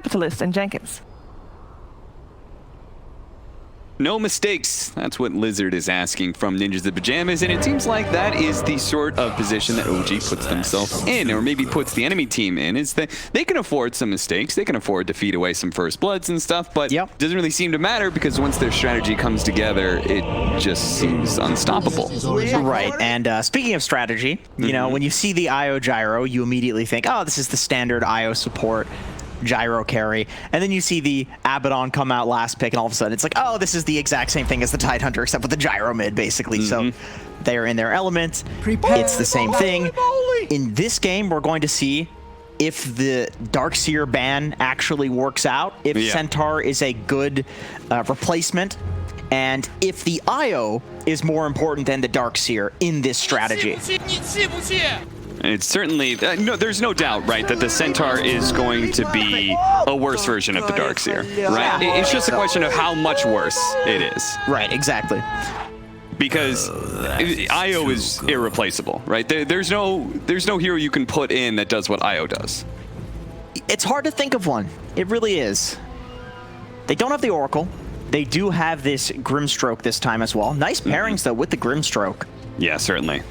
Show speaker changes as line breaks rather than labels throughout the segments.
Capitalist and Jenkins.
No mistakes. That's what Lizard is asking from Ninjas in Pajamas, and it seems like that is the sort of position that OG puts themselves in, or maybe puts the enemy team in, is that they can afford some mistakes. They can afford to feed away some first bloods and stuff, but it doesn't really seem to matter because once their strategy comes together, it just seems unstoppable.
Right, and speaking of strategy, you know, when you see the IO gyro, you immediately think, oh, this is the standard IO support gyro carry, and then you see the Abaddon come out last pick, and all of a sudden it's like, oh, this is the exact same thing as the Tidehunter, except with the gyro mid, basically. So they're in their element. It's the same thing. In this game, we're going to see if the Darkseer ban actually works out, if Centaur is a good replacement, and if the IO is more important than the Darkseer in this strategy.
It's certainly, no, there's no doubt, right, that the Centaur is going to be a worse version of the Darkseer, right? It's just a question of how much worse it is.
Right, exactly.
Because IO is irreplaceable, right? There's no hero you can put in that does what IO does.
It's hard to think of one. It really is. They don't have the Oracle. They do have this Grimstroke this time as well. Nice pairings, though, with the Grimstroke.
Yeah, certainly.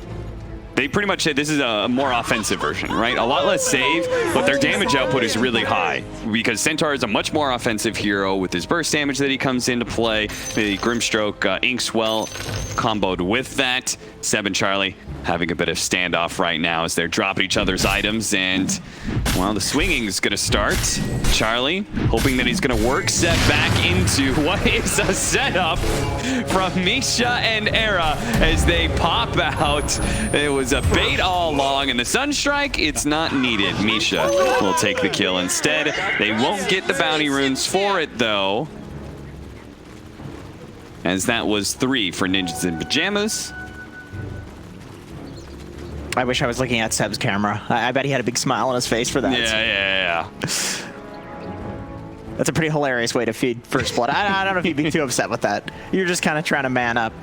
They pretty much said this is a more offensive version, right? A lot less save, but their damage output is really high because Centaur is a much more offensive hero with his burst damage that he comes into play. The Grimstroke Inkswell comboed with that. Seb and Charlie having a bit of standoff right now as they're dropping each other's items, and, well, the swinging is going to start. Charlie hoping that he's going to work Seb back into what is a setup from Misha and Era as they pop out. It was a bait all along, and the Sunstrike, it's not needed. Misha will take the kill instead. They won't get the bounty runes for it, though, as that was 3 for Ninjas in Pajamas.
I wish I was looking at Seb's camera. I bet he had a big smile on his face for that.
Yeah.
That's a pretty hilarious way to feed First Blood. I don't know if you'd be too upset with that. You're just kind of trying to man up.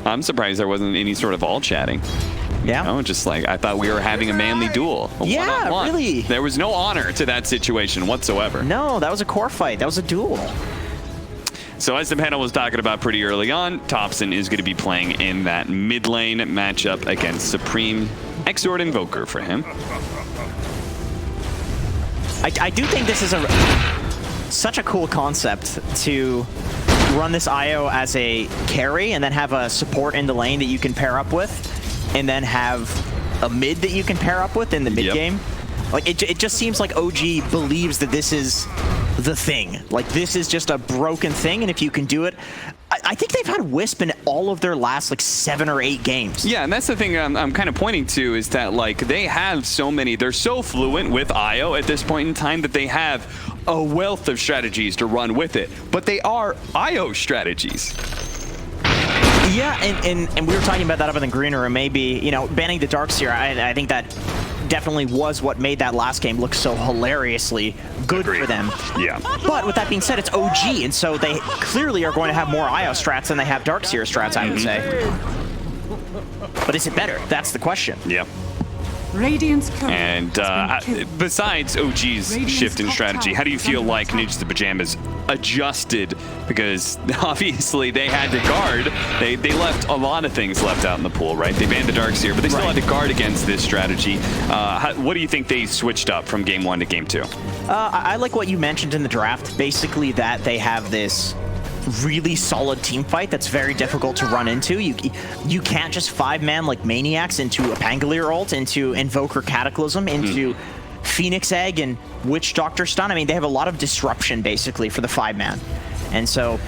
I'm surprised there wasn't any sort of all chatting.
Yeah.
You know, just like, I thought we were having a manly duel.
Yeah,
one-on-one.
really.
There was no honor to that situation whatsoever.
No, that was a core fight. That was a duel.
So as the panel was talking about pretty early on, Topson is going to be playing in that mid lane matchup against Supreme. Exort Invoker for him.
I do think this is such a cool concept to run this IO as a carry and then have a support in the lane that you can pair up with, and then have a mid that you can pair up with in the mid game. Like, it just seems like OG believes that this is the thing. Like, this is just a broken thing, and if you can do it, I think they've had Wisp in all of their last, like, 7 or 8 games.
Yeah, and that's the thing I'm kind of pointing to, is that, like, they have so many, they're so fluent with IO at this point in time that they have a wealth of strategies to run with it. But they are IO strategies.
Yeah, and we were talking about that up in the green room. Maybe, you know, banning the Darkseer, I think that definitely was what made that last game look so hilariously good for them.
Yeah.
But with that being said, it's OG, and so they clearly are going to have more IO strats than they have Darkseer strats, I would say. But is it better? That's the question.
Yeah.
And
besides OG's shift in strategy, how do you feel like Ninjas in Pajamas adjusted? Because obviously they had to guard. They left a lot of things left out in the pool, right? They banned the Darkseer, but they still had to guard against this strategy. What do you think they switched up from game 1 to game 2?
I like what you mentioned in the draft, basically that they have this really solid team fight that's very difficult to run into. You can't just 5-man like maniacs into a Pangolier ult, into Invoker Cataclysm, into Phoenix Egg and Witch Doctor Stun. I mean, they have a lot of disruption basically for the 5-man. And so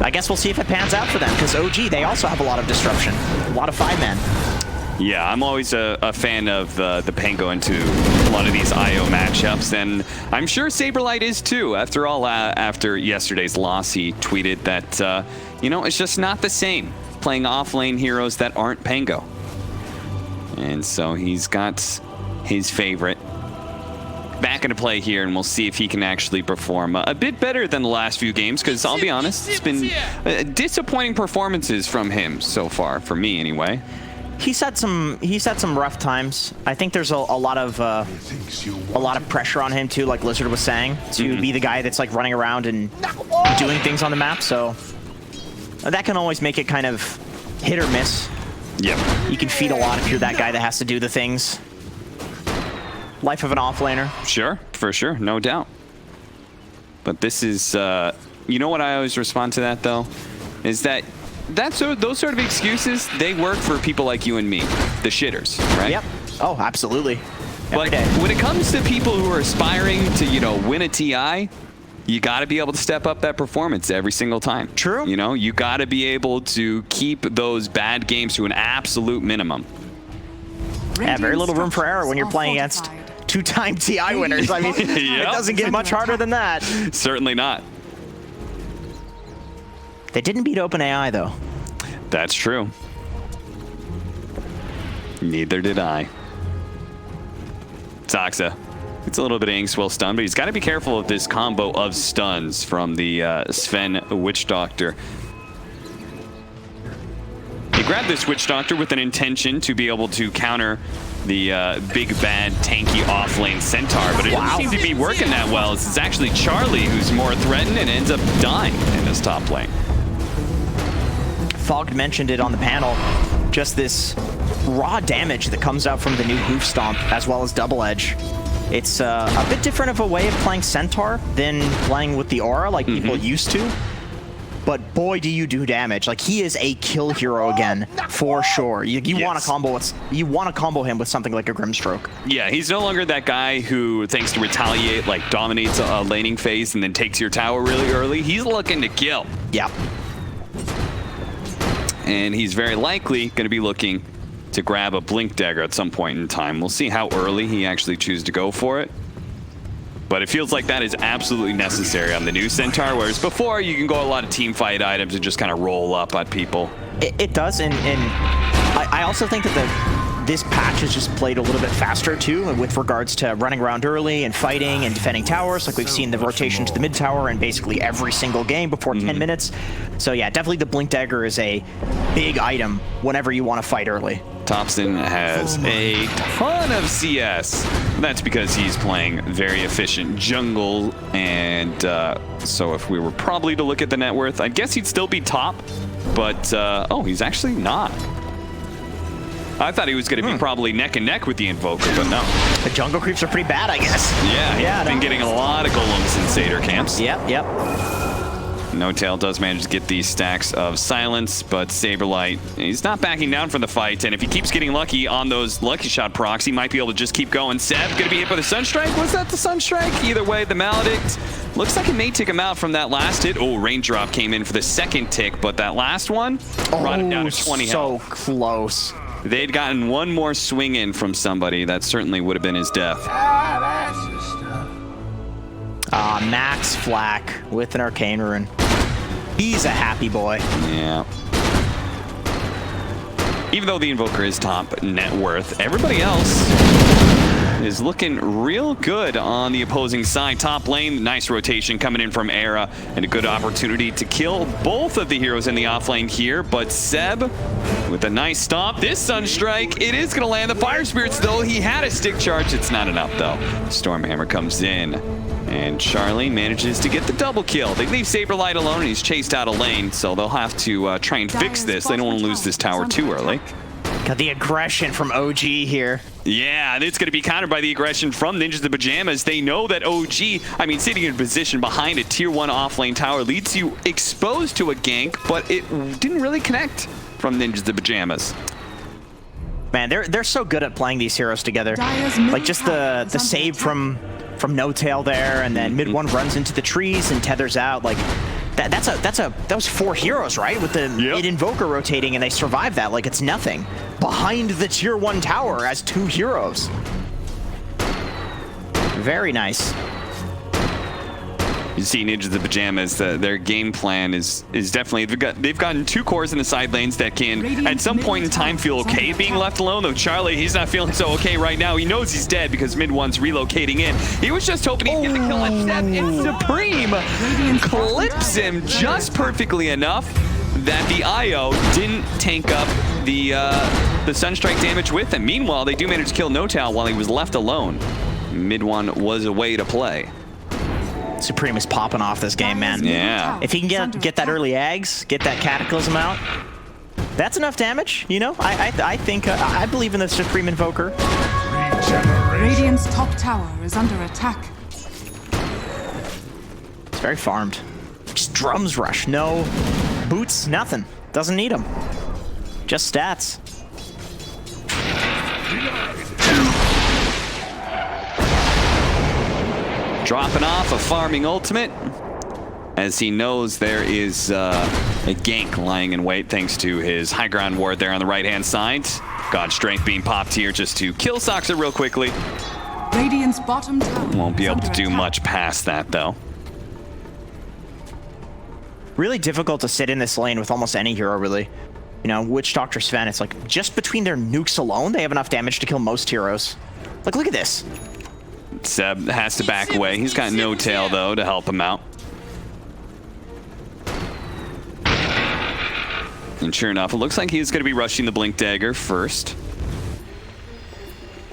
I guess we'll see if it pans out for them, because OG, they also have a lot of disruption, a lot of 5-man.
Yeah, I'm always a fan of the Pango into a lot of these IO matchups, and I'm sure Saberlight is too. After all, after yesterday's loss, he tweeted that, you know, it's just not the same playing off-lane heroes that aren't Pango. And so he's got his favorite back into play here, and we'll see if he can actually perform a bit better than the last few games, because I'll be honest, it's been disappointing performances from him so far, for me anyway.
He's had some rough times. I think there's a lot of pressure on him too, like Lizard was saying, to be the guy that's like running around and doing things on the map. So that can always make it kind of hit or miss.
Yep.
You can feed a lot if you're that guy that has to do the things. Life of an offlaner.
Sure, for sure, no doubt. But this is, you know what I always respond to that though, is that those sort of excuses, they work for people like you and me, the shitters, right?
Yep. Oh, absolutely.
But when it comes to people who are aspiring to, you know, win a TI, you got to be able to step up that performance every single time.
True.
You know, you got to be able to keep those bad games to an absolute minimum.
Yeah, very little room for error when you're playing against two-time TI winners. I mean, it doesn't get much harder than that.
Certainly not.
They didn't beat OpenAI, though.
That's true. Neither did I. Toxa. It's a little bit of angst while stunned, but he's got to be careful of this combo of stuns from the Sven Witch Doctor. He grabbed this Witch Doctor with an intention to be able to counter the big, bad, tanky offlane Centaur, but it doesn't seem to be working that well. It's actually Charlie who's more threatened and ends up dying in this top lane.
Fogged mentioned it on the panel, just this raw damage that comes out from the new Hoof Stomp, as well as Double Edge. It's a bit different of a way of playing Centaur than playing with the Aura like people used to. But boy, do you do damage. Like, he is a kill hero again, for sure. You want to combo him with something like a Grimstroke.
Yeah, he's no longer that guy who, thanks to Retaliate, like dominates a laning phase and then takes your tower really early. He's looking to kill.
Yeah.
And he's very likely going to be looking to grab a Blink Dagger at some point in time. We'll see how early he actually chooses to go for it. But it feels like that is absolutely necessary on the new Centaur, whereas before you can go a lot of team fight items and just kind of roll up on people.
It does, and I also think that this patch is just played a little bit faster too, with regards to running around early and fighting and defending towers. Like, we've seen the rotation to the mid tower in basically every single game before 10 minutes. So yeah, definitely the Blink Dagger is a big item whenever you want to fight early.
Topson has a ton of CS. That's because he's playing very efficient jungle, and so if we were probably to look at the net worth, I guess he'd still be top, but oh, he's actually not. I thought he was going to be probably neck and neck with the Invoker, but no.
The jungle creeps are pretty bad, I guess.
Yeah, he's been getting a lot of golems in Satyr camps.
Yep.
No Tail does manage to get these stacks of silence, but Saberlight, he's not backing down from the fight, and if he keeps getting lucky on those Lucky Shot procs, he might be able to just keep going. Seb gonna be hit by the Sunstrike. Was that the Sunstrike? Either way, the Maledict looks like it may take him out from that last hit. Oh, Raindrop came in for the second tick, but that last one brought it down to 20 health.
So close.
They'd gotten one more swing in from somebody. That certainly would have been his death.
Max Flack with an Arcane Rune. He's a happy boy.
Yeah. Even though the Invoker is top net worth, everybody else is looking real good on the opposing side. Top lane, nice rotation coming in from Era, and a good opportunity to kill both of the heroes in the off lane here. But Seb with a nice stomp. This Sunstrike, it is going to land the Fire Spirits, though. He had a stick charge. It's not enough, though. Stormhammer comes in, and Charlie manages to get the double kill. They leave Saberlight alone, and he's chased out a lane, so they'll have to try and fix this. They don't want to lose this tower too early.
Got the aggression from OG here.
Yeah, and it's going to be countered by the aggression from Ninjas the Pajamas. They know that OG, I mean, sitting in position behind a tier 1 offlane tower leads you exposed to a gank, but it didn't really connect from Ninjas the Pajamas.
Man, they're so good at playing these heroes together. Like, just the save from No Tail there, and then mid one runs into the trees and tethers out. Like, that was 4 heroes, right? With the mid Invoker rotating, and they survived that like it's nothing. Behind the tier 1 tower as 2 heroes. Very nice.
You see Ninjas the Pajamas, their game plan is definitely, they've gotten 2 cores in the side lanes that can at some point in time feel okay being left alone, though Charlie, he's not feeling so okay right now. He knows he's dead because mid one's relocating in. He was just hoping he'd get the kill on Seb, and Supreme clips him just perfectly enough that the IO didn't tank up the the Sunstrike damage with him. Meanwhile, they do manage to kill NoTal while he was left alone. Mid one was a way to play.
Supreme is popping off this game, man.
Yeah.
If he can get that early Ags, get that Cataclysm out, that's enough damage, you know? I think, I believe in the Supreme Invoker.
Radiant's top tower is under attack.
It's very farmed. Just drums rush, no boots, nothing. Doesn't need them. Just stats.
Dropping off a farming ultimate as he knows there is a gank lying in wait thanks to his high ground ward there on the right-hand side. God Strength being popped here just to kill Soxa real quickly.
Radiant's bottom tower
Won't be
is
able to
under
do
attack.
much past that, though.
Really difficult to sit in this lane with almost any hero, really. You know, Witch Doctor Sven, it's like just between their nukes alone, they have enough damage to kill most heroes. Like, look at this.
Seb has to back away. He's got NoTal, though, to help him out. And sure enough, it looks like he's going to be rushing the Blink Dagger first.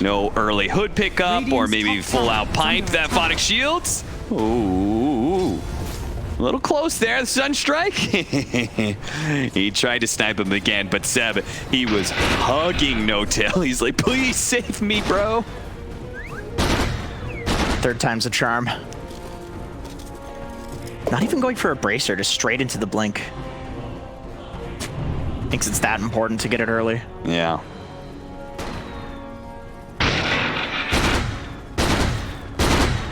No early hood pickup, or maybe full-out pipe that Phonic shields. Ooh. A little close there, the Sunstrike. He tried to snipe him again, but Seb, he was hugging NoTal. He's like, please save me, bro.
Third time's a charm. Not even going for a bracer, just straight into the blink. Thinks it's that important to get it early.
Yeah.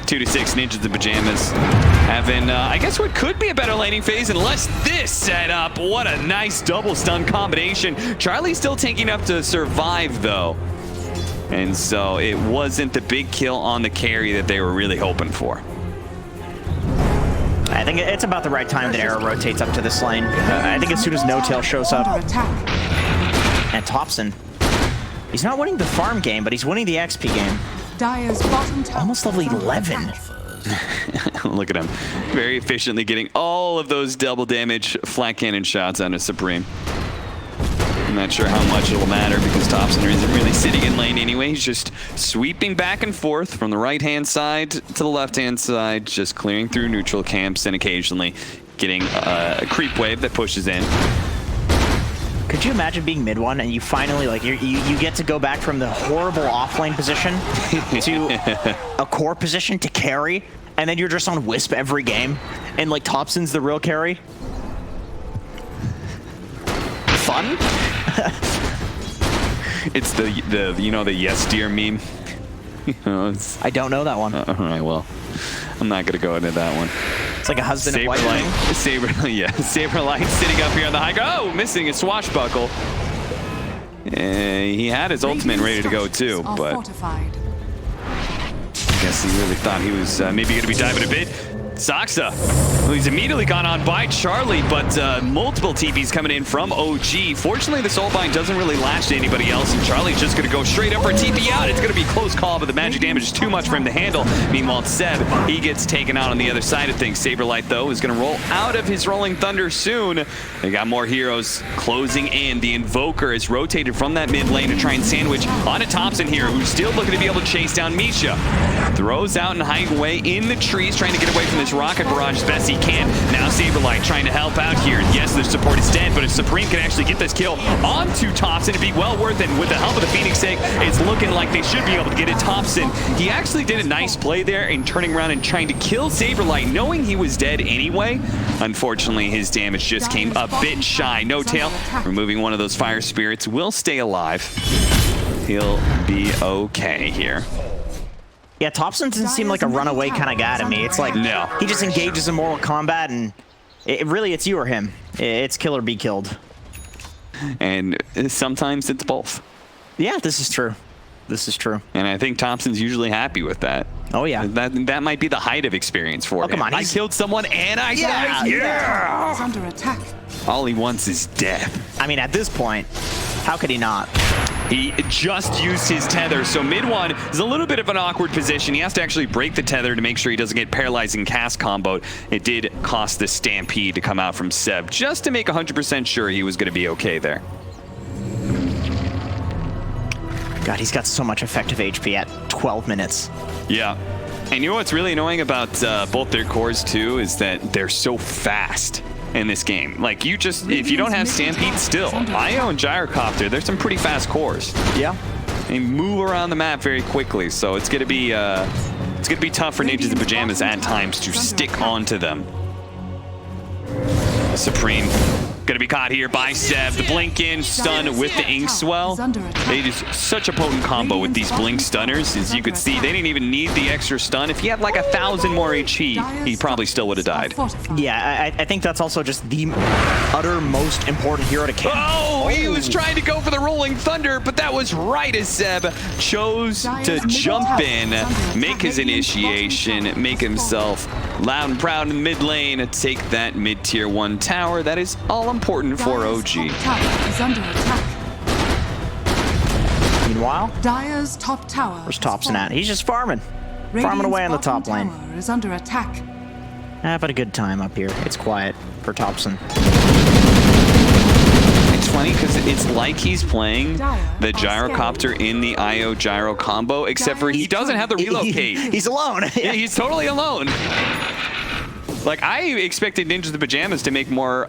Two to 6 ninjas in pajamas. Having, I guess what could be a better laning phase unless this set up. What a nice double stun combination. Charlie's still tanking enough to survive, though. And so it wasn't the big kill on the carry that they were really hoping for.
I think it's about the right time that Arrow rotates up to this lane. I think as soon as NoTal shows up,
Under attack.
and Topson, he's not winning the farm game, but he's winning the XP game.
Dire's bottom tower
Almost level
is under
11.
attack.
Look at him. Very efficiently getting all of those double damage flat cannon shots on a Supreme. I'm not sure how much it'll matter because Topson isn't really sitting in lane anyway. He's just sweeping back and forth from the right-hand side to the left-hand side, just clearing through neutral camps and occasionally getting a creep wave that pushes in.
Could you imagine being mid one and you finally, like, you get to go back from the horrible off-lane position to a core position to carry, and then you're just on Wisp every game, and, like, Topson's the real carry? Fun?
It's the you know, the yes dear meme. You know,
I don't know that one.
all right, well, I'm not gonna go into that one.
It's like a husband and wife thing.
Saberlight sitting up here on the high ground. Oh, missing a swashbuckle. He had his ultimate ready to go too,
Are
but
fortified.
I guess he really thought he was maybe gonna be diving a bit. Soxa, well, he's immediately gone on by Charlie, but multiple TPs coming in from OG. Fortunately, the Soulbind doesn't really latch to anybody else, and Charlie's just going to go straight up for a TP out. It's going to be a close call, but the magic damage is too much for him to handle. Meanwhile, Seb, he gets taken out on the other side of things. Saberlight, though, is going to roll out of his Rolling Thunder soon. They got more heroes closing in. The Invoker is rotated from that mid lane to try and sandwich on a Topson here, who's still looking to be able to chase down Misha. Throws out and hiding away in the trees, trying to get away from this rocket barrage as best he can. Now Saberlight trying to help out here. Yes, the support is dead, but if Supreme can actually get this kill onto Topson, it'd be well worth it. And with the help of the Phoenix egg, it's looking like they should be able to get it. Topson, he actually did a nice play there in turning around and trying to kill Saberlight, knowing he was dead anyway. Unfortunately, his damage just came a bit shy. NoTal, removing one of those fire spirits, will stay alive. He'll be okay here.
Yeah, Topson doesn't seem like a runaway kind of guy to me. It's like
No.
he just engages in Mortal Kombat, and really it's you or him. It's kill or be killed.
And sometimes it's both.
Yeah, this is true. This is true.
And I think Thompson's usually happy with that.
Oh, yeah.
That might be the height of experience for him.
come on,
I killed someone and I died. Yeah!
Is under attack.
All he wants is death.
I mean, at this point, how could he not?
He just used his tether, so mid one is a little bit of an awkward position. He has to actually break the tether to make sure he doesn't get paralyzing cast comboed. It did cost the Stampede to come out from Seb, just to make 100% sure he was going to be okay there.
God, he's got so much effective HP at 12 minutes.
Yeah. And you know what's really annoying about both their cores too is that they're so fast in this game. Like you just, if you don't have Stampede still, IO and Gyrocopter, there's some pretty fast cores.
Yeah.
They move around the map very quickly, so it's gonna be tough for Ninjas in Pajamas at times to stick onto them. Supreme gonna be caught here by Seb. The blink in, stun with the ink swell. They just such a potent combo with these blink stunners. As you could see, they didn't even need the extra stun. If he had like 1,000 more HP, he probably still would have died.
Yeah, I think that's also just the utter most important hero to kill.
Oh, he was trying to go for the Rolling Thunder, but that was right as Seb chose to jump in, make his initiation, make himself loud and proud in the mid lane, take that mid-tier 1 tower. That is all important for OG.
Is under attack.
Meanwhile,
Dire's top tower.
where's Topson at? He's just farming
Radiant's
away on the
bottom
top lane.
tower is under attack.
Having a good time up here. It's quiet for Topson.
It's funny because it's like he's playing the Gyrocopter in the IO Gyro combo, except for he doesn't have the relocate.
He's alone.
Yeah, he's totally alone. Like, I expected Ninjas in the Pajamas to make more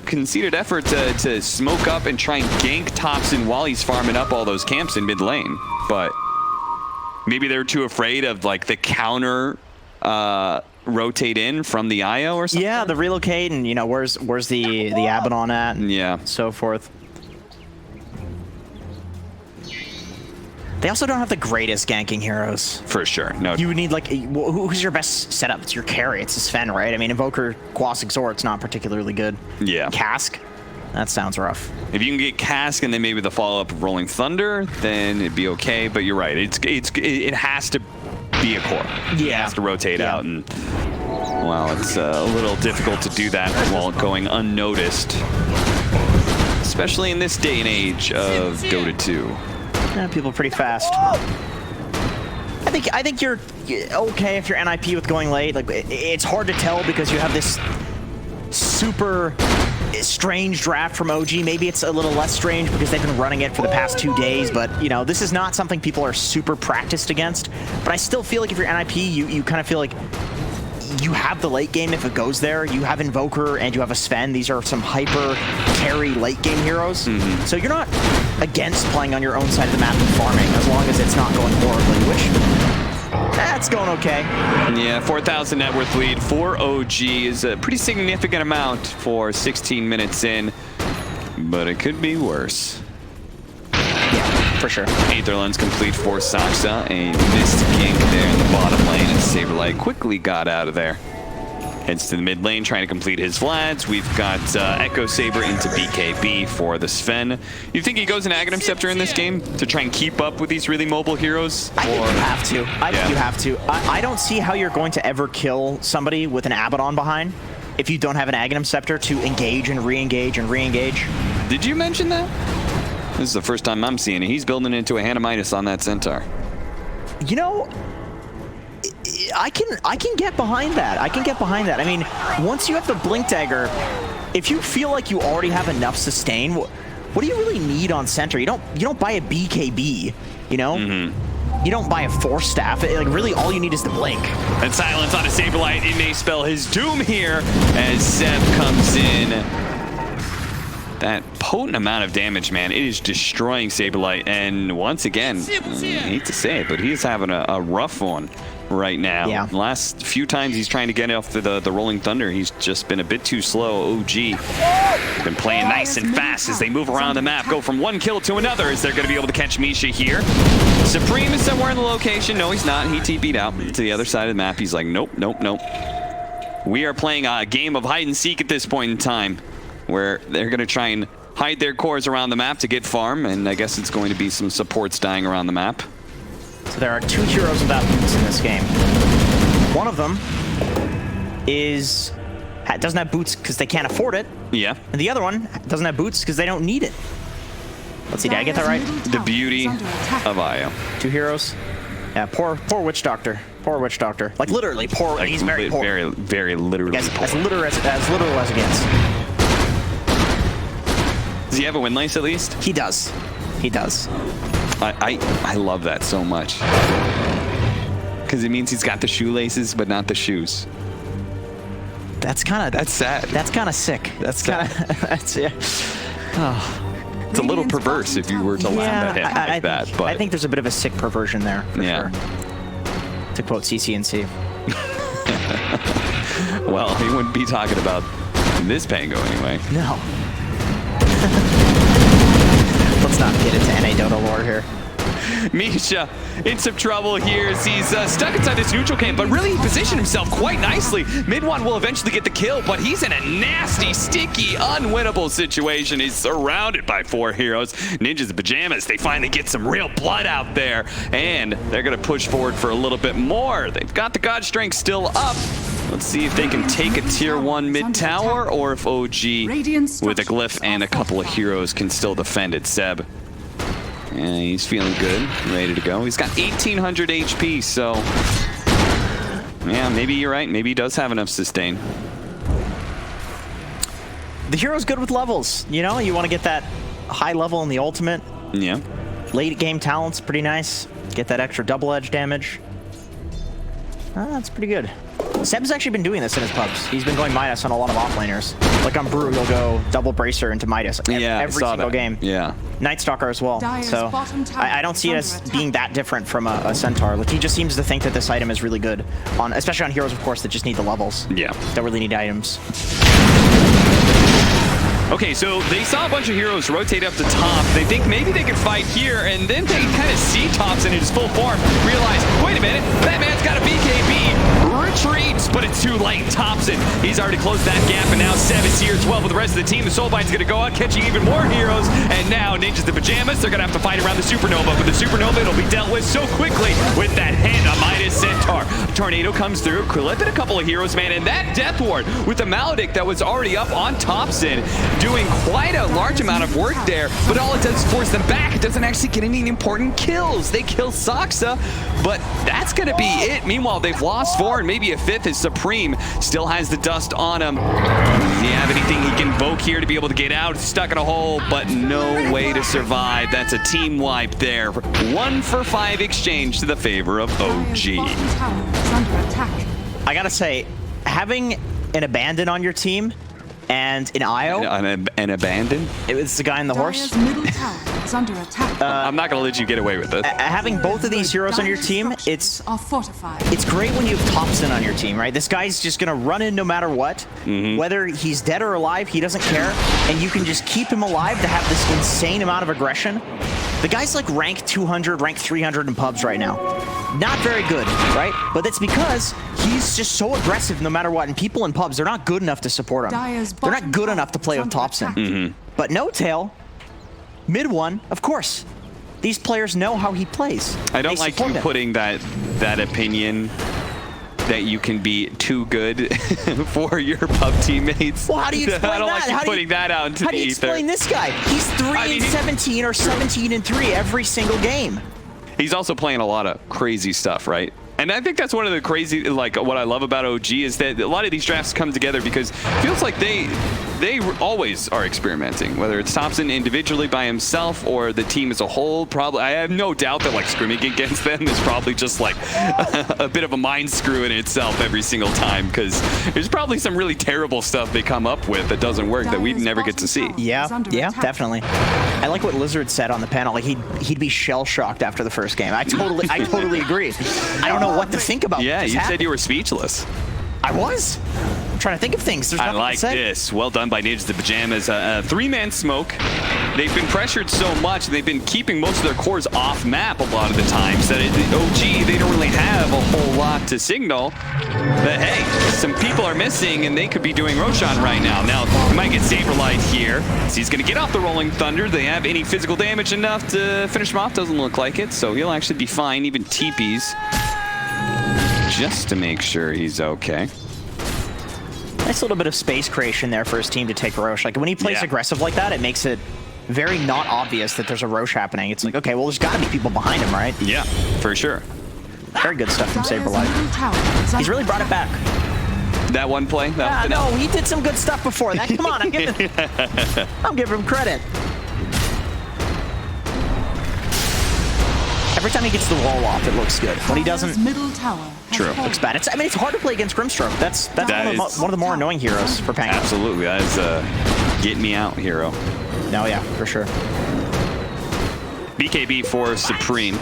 conceited effort to smoke up and try and gank Topson while he's farming up all those camps in mid lane. But maybe they're too afraid of, like, the counter rotate in from the IO or something.
Yeah, the relocate and, you know, where's the Abaddon at and
yeah,
so forth. They also don't have the greatest ganking heroes.
for sure. No,
You would need, like, who's your best setup? It's your carry. It's Sven, right? I mean, Invoker, Quas Exort's not particularly good.
yeah.
Cask? That sounds rough.
If you can get Cask and then maybe the follow-up of Rolling Thunder, then it'd be okay. But you're right. It has to be a core. It
Yeah.
has to rotate
Yeah.
out, and well, it's a little difficult to do that while going unnoticed, especially in this day and age of Dota 2.
Yeah, people are pretty fast. I think you're okay if you're NiP with going late. Like, it's hard to tell because you have this super strange draft from OG. Maybe it's a little less strange because they've been running it for the past 2 days, but, you know, this is not something people are super practiced against. But I still feel like if you're NiP, you kind of feel like you have the late game if it goes there. You have Invoker and you have a Sven. These are some hyper carry late game heroes. So you're not against playing on your own side of the map and farming as long as it's not going horribly, which that's going okay.
Yeah, 4,000 net worth lead for OG is a pretty significant amount for 16 minutes in, but it could be worse.
For sure.
Aetherland's complete for Saksa. A missed gank there in the bottom lane, and Saberlight quickly got out of there. Heads to the mid lane, trying to complete his Vlads. We've got Echo Saber into BKB for the Sven. You think he goes an Aghanim Scepter in this game to try and keep up with these really mobile heroes?
I think you have to. I think you have to. I don't see how you're going to ever kill somebody with an Abaddon behind if you don't have an Aghanim Scepter to engage and re-engage and re-engage.
Did you mention that? This is the first time I'm seeing it. He's building into a Hanamitis on that Centaur.
You know, I can get behind that. I can get behind that. I mean, once you have the Blink Dagger, if you feel like you already have enough sustain, what do you really need on center? You don't buy a BKB, you know? You don't buy a Force Staff. Like, really, all you need is the Blink.
And silence on a Saberlight. It may spell his doom here as Seb comes in. That potent amount of damage, man, it is destroying Saberlight. And once again, I hate to say it, but he's having a rough one right now.
Yeah.
Last few times he's trying to get off the Rolling Thunder, he's just been a bit too slow. OG been playing nice and fast as they move around the map, go from one kill to another. Is they're going to be able to catch Misha here? Supreme is somewhere in the location. No, he's not. He TP'd out to the other side of the map. He's like, nope, nope, nope. We are playing a game of hide and seek at this point in time, where they're going to try and hide their cores around the map to get farm, and I guess it's going to be some supports dying around the map.
So there are 2 heroes without boots in this game. One of them doesn't have boots because they can't afford it,
Yeah.
and the other one doesn't have boots because they don't need it. Let's see, did I get that right?
The beauty of IO.
2 heroes. Yeah, poor Witch Doctor. Poor Witch Doctor. Like, literally poor.
Like,
he's very poor.
Very, very literally
As
poor.
literal as it gets.
Does he have a win lace at least?
He does. He does.
I love that so much. Because it means he's got the shoelaces, but not the shoes.
That's sad. That's kind of sick.
That's
kind of that's yeah. Oh.
It's a little perverse if you were to laugh at him like that. But
I think there's a bit of a sick perversion there, for
yeah.
sure. To quote CCNC.
Well, he wouldn't be talking about this Pango anyway.
No. Let's not get into NA Dota lore here.
Misha in some trouble here as he's stuck inside this neutral camp, but really he positioned himself quite nicely. Mid1 will eventually get the kill, but he's in a nasty, sticky, unwinnable situation. He's surrounded by 4 heroes. Ninjas in pajamas, they finally get some real blood out there, and they're going to push forward for a little bit more. They've got the God Strength still up. Let's see if they can take a tier 1 mid tower, or if OG with a glyph and a couple of heroes can still defend it. Seb. Yeah, he's feeling good, ready to go. He's got 1,800 HP, so yeah, maybe you're right. Maybe he does have enough sustain.
The hero's good with levels. You know, you want to get that high level in the ultimate.
Yeah.
Late game talent's pretty nice. Get that extra double edge damage. That's pretty good. Seb's actually been doing this in his pubs. He's been going Midas on a lot of offlaners. Like on Brew, he'll go double Bracer into Midas every single game.
Yeah.
Night Stalker as well. So I don't see it as being that different from a Centaur. Like, he just seems to think that this item is really good, on especially on heroes, of course, that just need the levels.
Yeah.
Don't really need items.
Okay, so they saw a bunch of heroes rotate up the top. They think maybe they could fight here, and then they kind of see Topson in his full form, realize, wait a minute, that man's got a BKB. Retreats, but it's too late. Topson, he's already closed that gap, and now Seb is here as well with the rest of the team. The Soulbind's going to go out, catching even more heroes, and now Ninjas in Pajamas, they're going to have to fight around the Supernova, but the Supernova, it'll be dealt with so quickly with that hand on Midas Centaur. Tornado comes through, clipping a couple of heroes, man, and that Death Ward with the Maledict that was already up on Topson, doing quite a large amount of work there, but all it does is force them back. It doesn't actually get any important kills. They kill Saksa, but that's going to be it. Meanwhile, they've lost 4, and maybe a 5th is Supreme. Still has the dust on him. Does he have anything he can invoke here to be able to get out? Stuck in a hole, but no way to survive. That's a team wipe there. 1 for 5 exchange to the favor of OG.
I gotta say, having an Abandon on your team and an IO.
An Abandon?
It was the guy in the horse.
Middle tower is under attack.
I'm not going to let you get away with it.
Having both of these heroes on your team, it's
fortified.
It's great when you have Topson on your team, right? This guy's just going to run in no matter what. Whether he's dead or alive, he doesn't care. And you can just keep him alive to have this insane amount of aggression. The guy's like rank 200, rank 300 in pubs right now. Not very good, right? But that's because he's just so aggressive no matter what. And people in pubs, they're not good enough to support him. They're not good enough to play with Topson. But No Tail, mid one, of course. These players know how he plays.
I don't like you putting that opinion that you can be too good for your pub teammates.
Well, how do you explain
I don't
that?
like you putting that out into the ether.
How do you explain this guy? He's 3-17 or 17-3 every single game.
He's also playing a lot of crazy stuff, right? And I think that's one of the crazy, like, what I love about OG is that a lot of these drafts come together because it feels like they always are experimenting, whether it's Topson individually by himself or the team as a whole. Probably, I have no doubt that like scrimming against them is probably just like a bit of a mind screw in itself every single time, because there's probably some really terrible stuff they come up with that doesn't work that we never get to see.
Yeah, definitely. I like what Lizard said on the panel. Like he'd be shell shocked after the first game. I totally agree. I don't know what to think about.
Yeah, you said you were speechless.
I was. I'm trying to think of things. There's
I like this. Well done by Ninjas in Pajamas. 3-man smoke. They've been pressured so much, they've been keeping most of their cores off map a lot of the times. That OG, they don't really have a whole lot to signal. But hey, some people are missing, and they could be doing Roshan right now. Now, he might get Saberlight here. So he's going to get off the Rolling Thunder. Do they have any physical damage enough to finish him off? Doesn't look like it. So he'll actually be fine. Even TPs. Just to make sure he's okay.
Nice little bit of space creation there for his team to take Roche. Like, when he plays aggressive like that, it makes it very not obvious that there's a Roche happening. It's like, okay, well, there's got to be people behind him, right?
Yeah, for sure.
Very good stuff from Saberlight. He's really brought it back.
That one play?
No, he did some good stuff before that. Come on, I'm giving him credit. Every time he gets the roll off, it looks good. When he doesn't,
Middle tower has
True.
fallen.
looks bad. It's, I mean, it's hard to play against Grimstroke. That's one of the more annoying heroes for Pango.
Absolutely. That is a get me out hero.
No, yeah, for sure.
BKB for Supreme.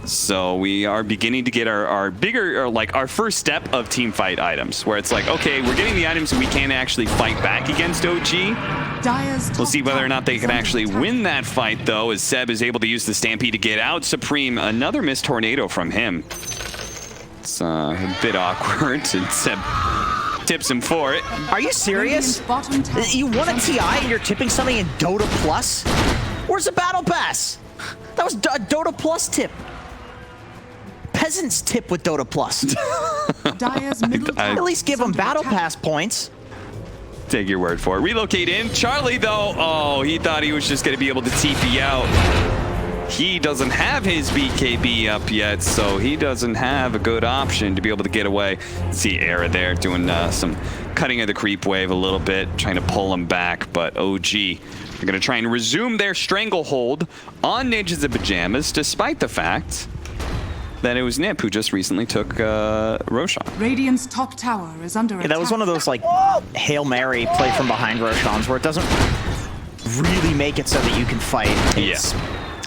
So we are beginning to get our bigger, or like our first step of team fight items, where it's like, okay, we're getting the items so we can actually fight back against OG.
Dyer's
We'll see whether or not they can
top
actually
tower is
win that fight, though, as Seb is able to use the Stampede to get out Supreme. Another missed tornado from him. It's a bit awkward, and Seb tips him for it.
Are you serious?
Bottom tower
You won a
is
TI
under
and you're tipping something in Dota Plus? Where's the Battle Pass? That was a Dota Plus tip. Peasants tip with Dota Plus.
Dyer's middle tower
At least give
is
them
under
Battle
attack.
Pass points.
Take your word for it. Relocate in. Charlie, though, oh, he thought he was just going to be able to TP out. He doesn't have his BKB up yet, so he doesn't have a good option to be able to get away. See Era there doing some cutting of the creep wave a little bit, trying to pull him back, but OG are going to try and resume their stranglehold on Ninjas in Pajamas, despite the fact that it was NiP who just recently took Roshan.
Radiant's top tower is under attack.
Yeah, that was one of those like Hail Mary play from behind Roshans where it doesn't really make it so that you can fight.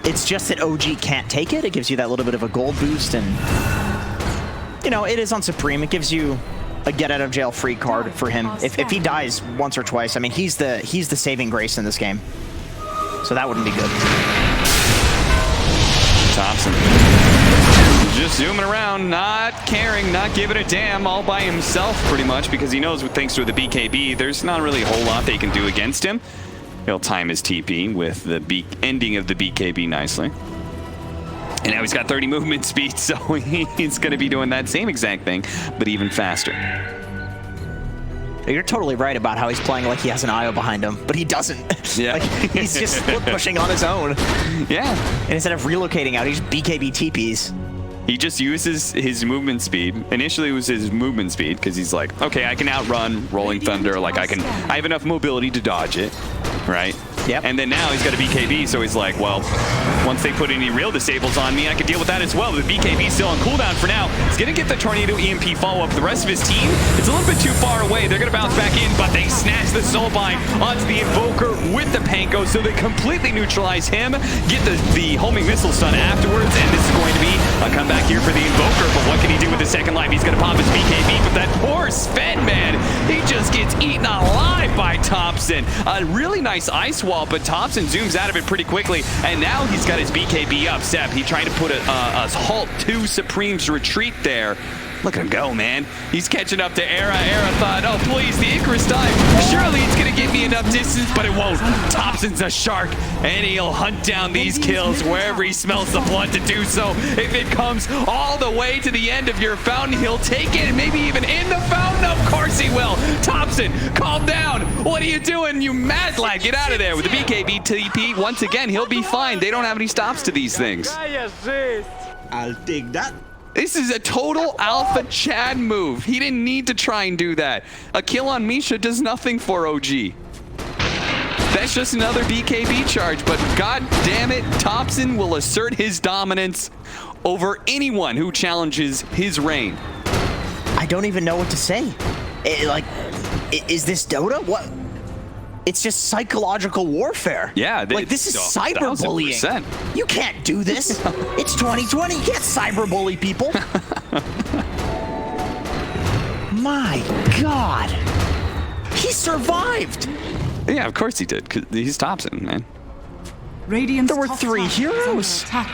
It's just that OG can't take it. It gives you that little bit of a gold boost, and you know, it is on Supreme. It gives you a get out of jail free card for him. If he dies once or twice, I mean, he's the saving grace in this game. So that wouldn't be good.
Topson just zooming around, not caring, not giving a damn, all by himself pretty much, because he knows thanks to the BKB, there's not really a whole lot they can do against him. He'll time his TP with the ending of the BKB nicely. And now he's got 30 movement speed, so he's going to be doing that same exact thing, but even faster.
You're totally right about how he's playing like he has an IO behind him, but he doesn't.
Yeah.
Like, he's just split pushing on his own.
Yeah.
And instead of relocating out, he just BKB TPs.
He just uses his movement speed. Initially it was his movement speed, because he's like, okay, I can outrun Rolling Thunder, like I have enough mobility to dodge it, right?
Yep.
And then now he's got a BKB, so he's like, well, once they put any real disables on me, I can deal with that as well. The BKB's still on cooldown for now. He's gonna get the Tornado EMP follow-up. The rest of his team, it's a little bit too far away. They're gonna bounce back in, but they snatch the Soulbind onto the Invoker with the Panko, so they completely neutralize him, get the homing missile stun afterwards, and this is going to be a comeback here for the Invoker, but what can he do with his second life? He's gonna pop his BKB, but that poor Sven, man, he just gets eaten alive by Topson. A really nice ice wall, but Topson zooms out of it pretty quickly, and now he's got his BKB up. Seb, he tried to put a halt to Supreme's retreat there. Look at him go, man. He's catching up to Era. Era thought, oh, please, the Icarus dive. Surely it's going to give me enough distance, but it won't. Topson's a shark, and he'll hunt down these kills wherever he smells the blood to do so. If it comes all the way to the end of your fountain, he'll take it, and maybe even in the fountain. Of course he will. Topson, calm down. What are you doing, you mad lad? Get out of there with the BKB TP. Once again, he'll be fine. They don't have any stops to these things.
I'll take that.
This is a total alpha Chad move. He didn't need to try and do that. A kill on Misha does nothing for OG. That's just another BKB charge, but god damn it, Topson will assert his dominance over anyone who challenges his reign.
I don't even know what to say. Is this Dota? What? It's just psychological warfare.
Yeah.
Like, this is cyberbullying.
1000%.
You can't do this. It's 2020. You can't cyberbully people. My God. He survived.
Yeah, of course he did, because he's Topson, man.
Radiant's
There were
top
3
tower is under
heroes.
attack.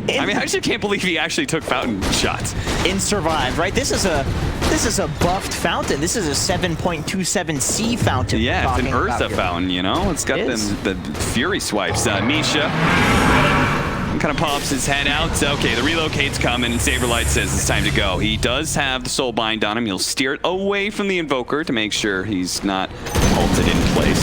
I mean, I just can't believe he actually took fountain shots.
In Survive, right? This is a buffed fountain. This is a 7.27C fountain.
Yeah, it's an
we're talking about
Ursa
here.
fountain, you know? It's got
It is.
the Fury swipes. Misha kind of pops his head out. Okay, the relocate's coming, and Saberlight says it's time to go. He does have the soul bind on him. He'll steer it away from the Invoker to make sure he's not ulted in place.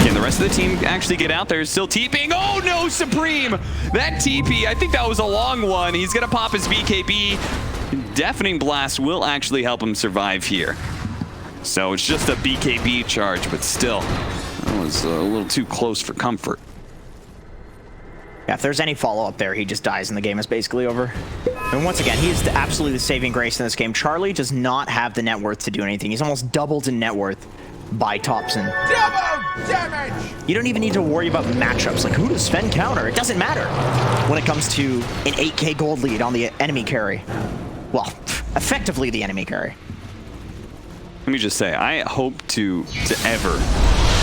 Can the rest of the team actually get out there? Still TPing. Oh no, Supreme! That TP, I think that was a long one. He's gonna pop his BKB. Deafening Blast will actually help him survive here. So it's just a BKB charge, but still, that was a little too close for comfort.
Yeah, if there's any follow-up there, he just dies and the game is basically over. And once again, he is absolutely the saving grace in this game. Charlie does not have the net worth to do anything. He's almost doubled in net worth by Topson.
Double damage!
You don't even need to worry about matchups. Like, who does Sven counter? It doesn't matter when it comes to an 8k gold lead on the enemy carry. Well, effectively the enemy carry.
Let me just say, I hope to ever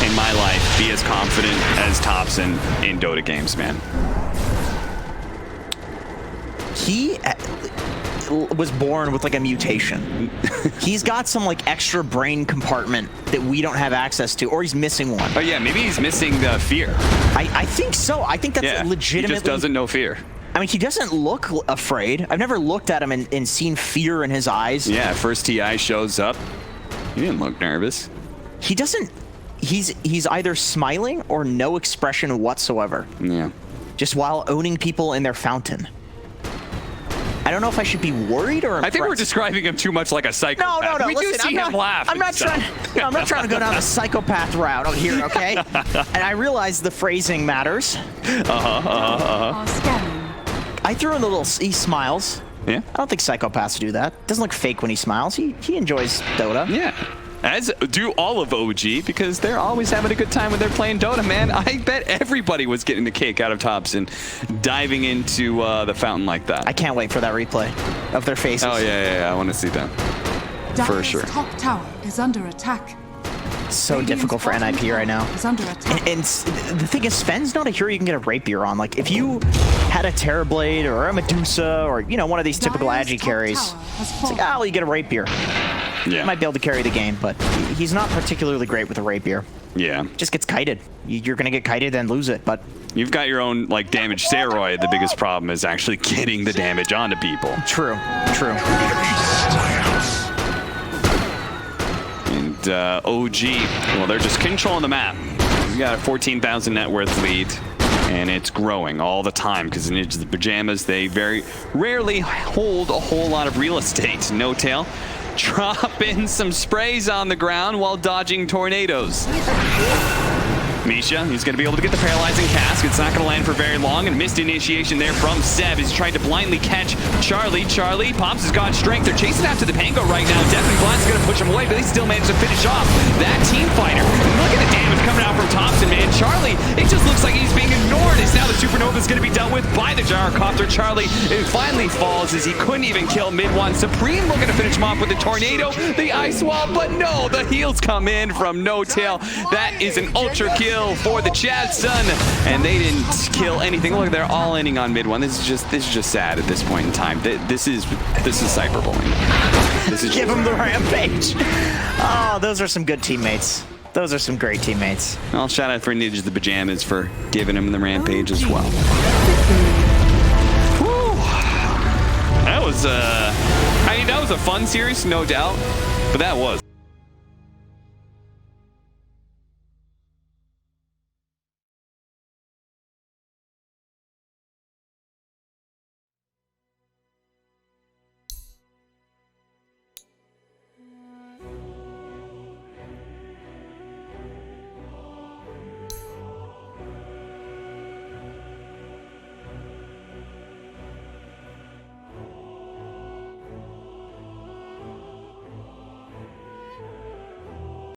in my life be as confident as Topson in Dota games, man.
He was born with like a mutation. He's got some like extra brain compartment that we don't have access to, or he's missing one.
Oh yeah, maybe he's missing the fear.
I think so. I think that's legitimately.
He just doesn't know fear.
I mean, he doesn't look afraid. I've never looked at him and seen fear in his eyes.
Yeah, first TI shows up. He didn't look nervous.
He doesn't. He's either smiling or no expression whatsoever.
Yeah.
Just while owning people in their fountain. I don't know if I should be worried or impressed.
I think we're describing him too much like a psychopath.
No.
We
Listen,
do see him laugh.
I'm not trying to go down the psychopath route out here, okay? And I realize the phrasing matters.
Are scanning.
I threw in the little. He smiles.
Yeah.
I don't think psychopaths do that. Doesn't look fake when he smiles. He enjoys Dota.
Yeah. As do all of OG, because they're always having a good time when they're playing Dota, man. I bet everybody was getting the cake out of Topson diving into the fountain like that.
I can't wait for that replay of their faces.
Oh, yeah. I want to see that. For sure.
Top tower is under attack.
It's so difficult for NiP right now.
Is under attack.
And the thing is, Sven's not a hero you can get a rapier on. Like, if you had a Terrorblade or a Medusa or, you know, one of these typical Agi carries, it's like, oh, you get a rapier.
Yeah.
He might be able to carry the game, but he's not particularly great with a rapier.
Yeah.
Just gets kited. You're going to get kited and lose it, but...
You've got your own, like, damage steroid. The biggest problem is actually getting the damage onto people.
True.
And OG, well, they're just controlling the map. We've got a 14,000 net worth lead, and it's growing all the time because in the pajamas, they very rarely hold a whole lot of real estate. No tail. Dropping some sprays on the ground while dodging tornadoes. Misha, he's going to be able to get the paralyzing cask. It's not going to land for very long, and missed initiation there from Seb as he tried to blindly catch Charlie. Charlie, Pops has got strength. They're chasing after the Pango right now. Definitely Blind's going to push him away, but they still managed to finish off that team fighter. Look at the damage coming out from Topson, man. Charlie, it just looks like he's being ignored as now the Supernova is going to be dealt with by the Gyrocopter. Charlie, it finally falls as he couldn't even kill mid one. Supreme looking to finish him off with the tornado, the ice wall, but no, the heals come in from No Tail. That is an ultra kill for the Chad Sun, and they didn't kill anything. Look, they're all ending on mid one. This is just sad at this point in time. This is cyberbullying. This is
Give him the rampage. Oh, those are some good teammates. Those are some great teammates.
Well, shout out for Ninja the Pajamas for giving him the rampage as well. Whew. That was I mean, that was a fun series, no doubt, but that was